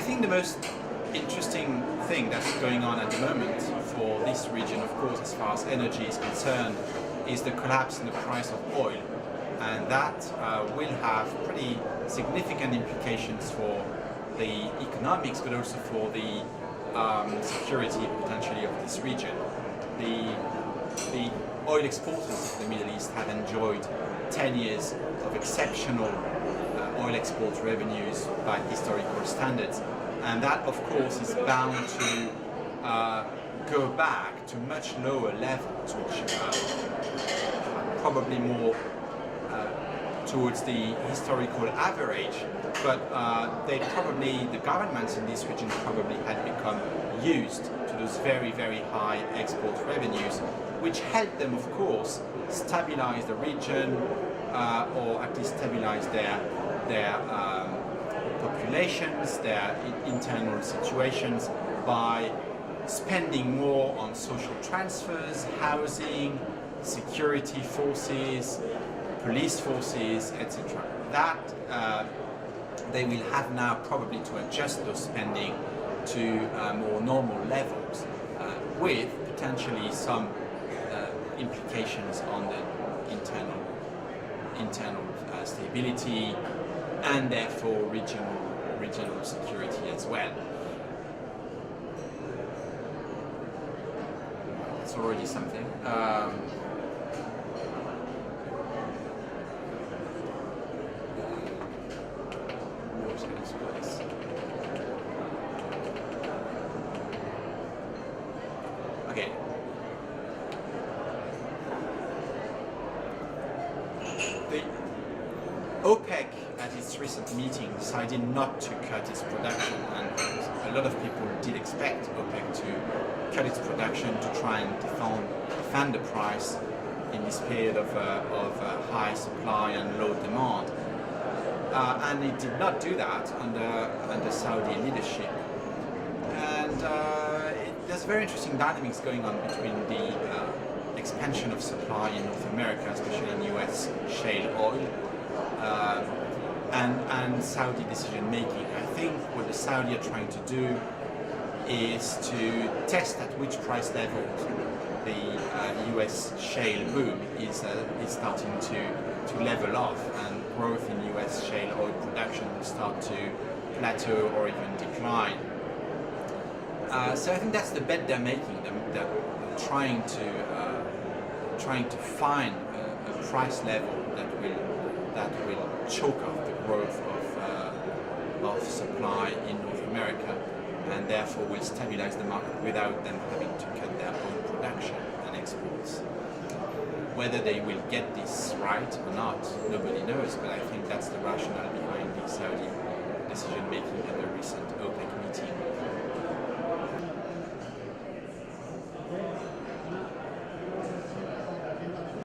think the most interesting thing that's going on at the moment for this region, of course, as far as energy is concerned, is the collapse in the price of oil. And that will have pretty significant implications for the economics, but also for the security potentially of this region. The oil exporters of the Middle East have enjoyed 10 years of exceptional oil export revenues by historical standards, and that of course is bound to go back to much lower levels, which probably more towards the historical average, but the governments in this region probably had become used to those very, very high export revenues, which helped them, of course, stabilize the region, or at least stabilize their populations, their internal situations, by spending more on social transfers, housing, security forces, police forces, etc. That they will have now probably to adjust those spending to more normal levels, with potentially some implications on the internal stability and therefore regional security as well. That's already something. Okay. The OPEC at its recent meeting decided not to cut its production, and a lot of people did expect OPEC to cut its production to try and defend the price in this period of high supply and low demand. And it did not do that under Saudi leadership. And there's very interesting dynamics going on between the expansion of supply in North America, especially in US shale oil, and Saudi decision making. I think what the Saudi are trying to do is to test at which price level the US shale boom is starting to level off, and growth in US shale oil production will start to plateau or even decline. So I think that's the bet they're making. They're trying to find a price level that will choke off the growth of supply in North America, and therefore will stabilize the market without them having to cut their own production and exports. Whether they will get this right or not, nobody knows, but I think that's the rationale behind the Saudi decision making at the recent